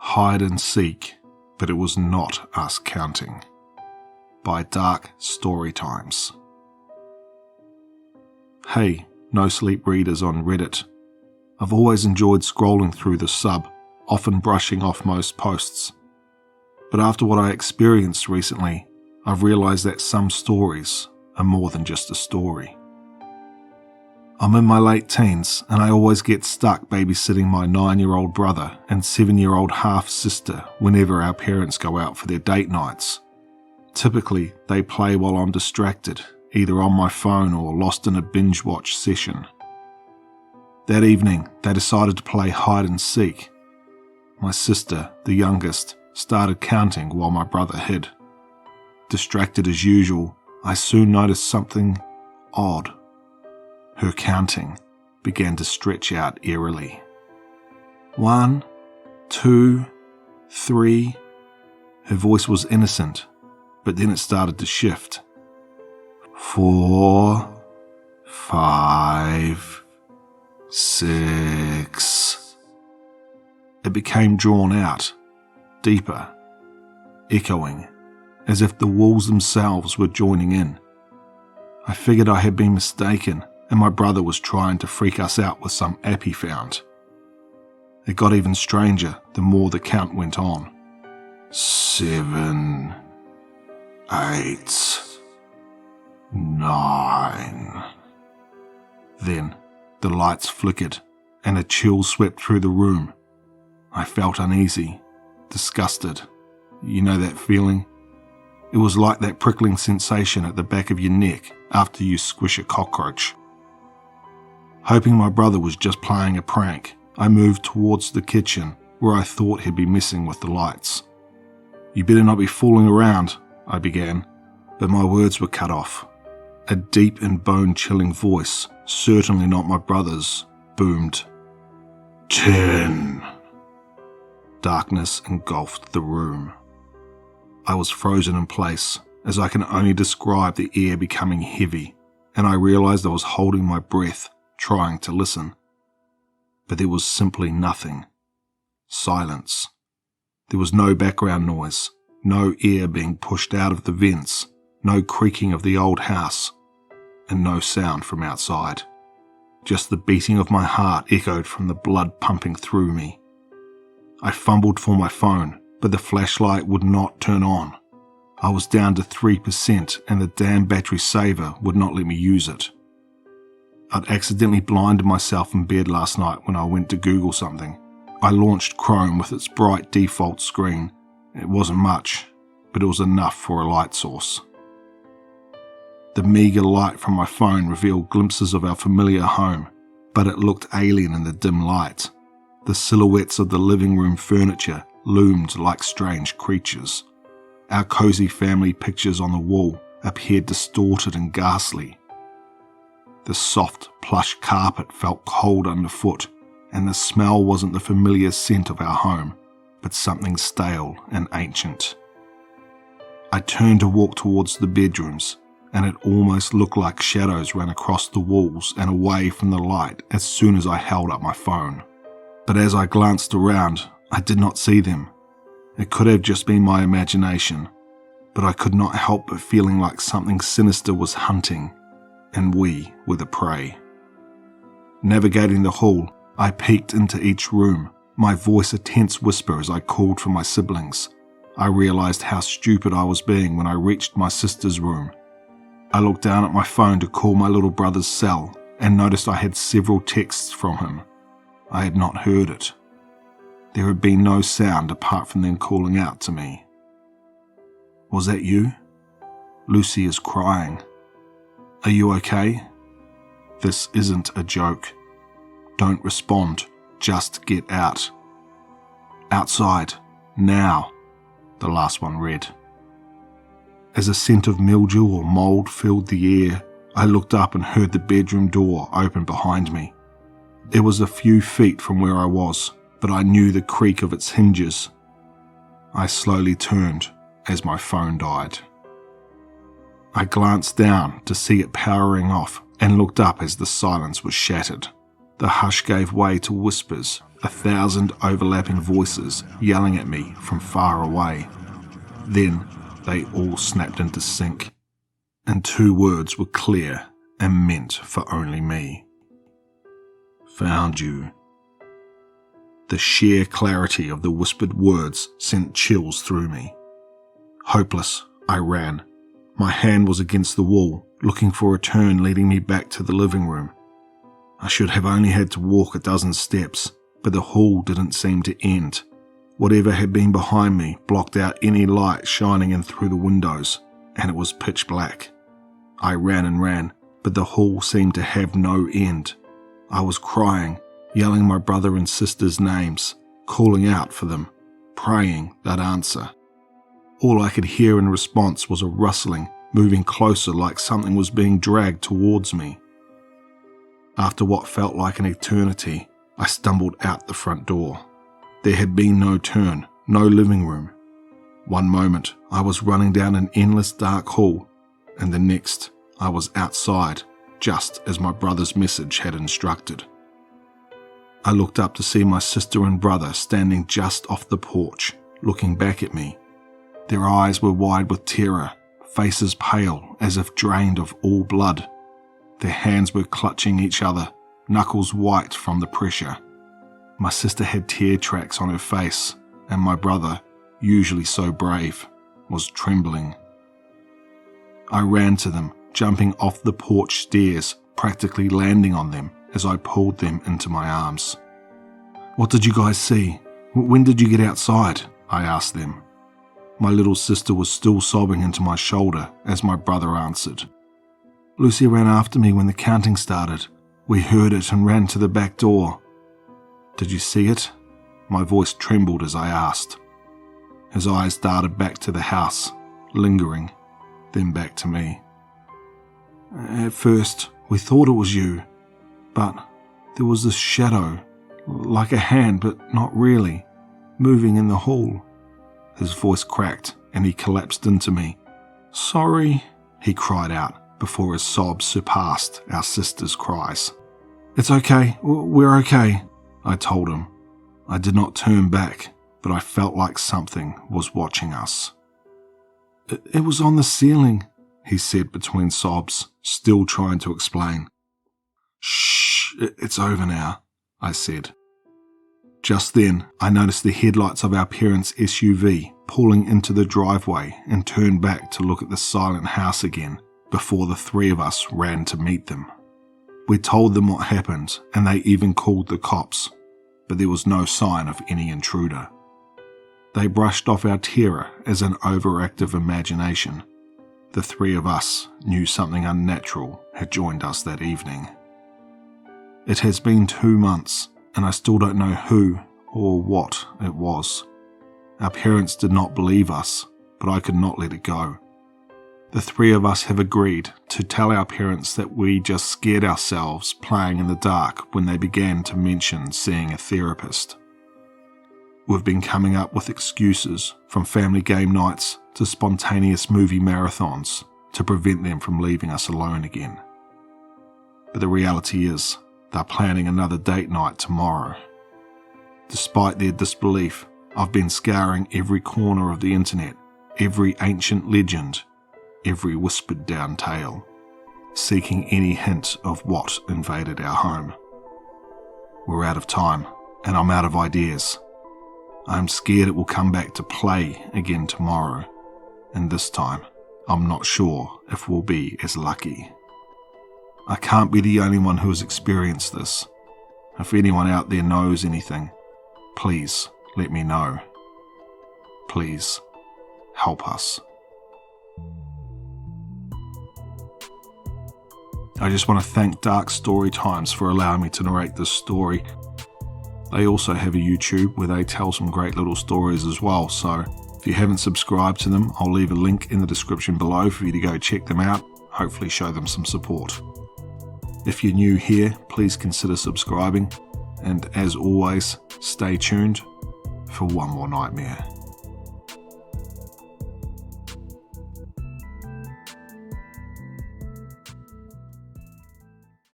Hide and Seek, but it was not us counting. By Dark Story Times. Hey, no sleep readers on Reddit. I've always enjoyed scrolling through the sub, often brushing off most posts. But after what I experienced recently, I've realised that some stories are more than just a story. I'm in my late teens and I always get stuck babysitting my 9-year-old brother and 7-year-old half-sister whenever our parents go out for their date nights. Typically, they play while I'm distracted, either on my phone or lost in a binge-watch session. That evening, they decided to play hide and seek. My sister, the youngest, started counting while my brother hid. Distracted as usual, I soon noticed something odd. Her counting began to stretch out eerily. 1, 2, 3. Her voice was innocent, but then it started to shift. 4, 5, 6. It became drawn out, deeper, echoing, as if the walls themselves were joining in. I figured I had been mistaken, and my brother was trying to freak us out with some app he found. It got even stranger the more the count went on. 7, 8, 9. Then the lights flickered and a chill swept through the room. I felt uneasy, disgusted. You know that feeling? It was like that prickling sensation at the back of your neck after you squish a cockroach. Hoping my brother was just playing a prank, I moved towards the kitchen where I thought he'd be messing with the lights. "You better not be fooling around," I began, but my words were cut off. A deep and bone-chilling voice, certainly not my brother's, boomed. 10. Darkness engulfed the room. I was frozen in place, as I can only describe the air becoming heavy, and I realized I was holding my breath, trying to listen. But there was simply nothing. Silence. There was no background noise, no air being pushed out of the vents, no creaking of the old house, and no sound from outside. Just the beating of my heart echoed from the blood pumping through me. I fumbled for my phone, but the flashlight would not turn on. I was down to 3% and the damn battery saver would not let me use it. I'd accidentally blinded myself in bed last night when I went to Google something. I launched Chrome with its bright default screen. It wasn't much, but it was enough for a light source. The meager light from my phone revealed glimpses of our familiar home, but it looked alien in the dim light. The silhouettes of the living room furniture loomed like strange creatures. Our cozy family pictures on the wall appeared distorted and ghastly. The soft, plush carpet felt cold underfoot, and the smell wasn't the familiar scent of our home, but something stale and ancient. I turned to walk towards the bedrooms, and it almost looked like shadows ran across the walls and away from the light as soon as I held up my phone. But as I glanced around, I did not see them. It could have just been my imagination, but I could not help but feeling like something sinister was hunting, and we were the prey. Navigating the hall, I peeked into each room, my voice a tense whisper as I called for my siblings. I realized how stupid I was being when I reached my sister's room. I looked down at my phone to call my little brother's cell and noticed I had several texts from him. I had not heard it. There had been no sound apart from them calling out to me. "Was that you? Lucy is crying. Are you okay? This isn't a joke. Don't respond, just get out. Outside, now," the last one read. As a scent of mildew or mold filled the air, I looked up and heard the bedroom door open behind me. It was a few feet from where I was, but I knew the creak of its hinges. I slowly turned as my phone died. I glanced down to see it powering off and looked up as the silence was shattered. The hush gave way to whispers, 1,000 overlapping voices yelling at me from far away. Then they all snapped into sync, and 2 words were clear and meant for only me. Found you. The sheer clarity of the whispered words sent chills through me. Hopeless, I ran. My hand was against the wall, looking for a turn leading me back to the living room. I should have only had to walk a dozen steps, but the hall didn't seem to end. Whatever had been behind me blocked out any light shining in through the windows, and it was pitch black. I ran and ran, but the hall seemed to have no end. I was crying, yelling my brother and sister's names, calling out for them, praying they'd answer. All I could hear in response was a rustling, moving closer like something was being dragged towards me. After what felt like an eternity, I stumbled out the front door. There had been no turn, no living room. One moment I was running down an endless dark hall, and the next I was outside, just as my brother's message had instructed. I looked up to see my sister and brother standing just off the porch, looking back at me. Their eyes were wide with terror, faces pale as if drained of all blood. Their hands were clutching each other, knuckles white from the pressure. My sister had tear tracks on her face, and my brother, usually so brave, was trembling. I ran to them, jumping off the porch stairs, practically landing on them as I pulled them into my arms. "What did you guys see? When did you get outside?" I asked them. My little sister was still sobbing into my shoulder as my brother answered. "Lucy ran after me when the counting started. We heard it and ran to the back door." "Did you see it?" My voice trembled as I asked. His eyes darted back to the house, lingering, then back to me. "At first, we thought it was you, but there was this shadow, like a hand, but not really, moving in the hall." His voice cracked and he collapsed into me. "Sorry," he cried out before his sobs surpassed our sister's cries. "It's okay, we're okay," I told him. I did not turn back, but I felt like something was watching us. It was on the ceiling," he said between sobs, still trying to explain. "Shh, it's over now," I said. Just then, I noticed the headlights of our parents' SUV pulling into the driveway and turned back to look at the silent house again before the 3 of us ran to meet them. We told them what happened and they even called the cops, but there was no sign of any intruder. They brushed off our terror as an overactive imagination. The 3 of us knew something unnatural had joined us that evening. It has been 2 months, and I still don't know who or what it was. Our parents did not believe us, but I could not let it go. The 3 of us have agreed to tell our parents that we just scared ourselves playing in the dark when they began to mention seeing a therapist. We've been coming up with excuses, from family game nights to spontaneous movie marathons, to prevent them from leaving us alone again. But the reality is, they're planning another date night tomorrow. Despite their disbelief, I've been scouring every corner of the internet, every ancient legend, every whispered down tale, seeking any hint of what invaded our home. We're out of time, and I'm out of ideas. I'm scared it will come back to play again tomorrow, and this time, I'm not sure if we'll be as lucky. I can't be the only one who has experienced this. If anyone out there knows anything, please let me know. Please help us. I just want to thank Dark Story Times for allowing me to narrate this story. They also have a YouTube where they tell some great little stories as well, so if you haven't subscribed to them, I'll leave a link in the description below for you to go check them out, hopefully show them some support. If you're new here, please consider subscribing, and as always, stay tuned for one more nightmare.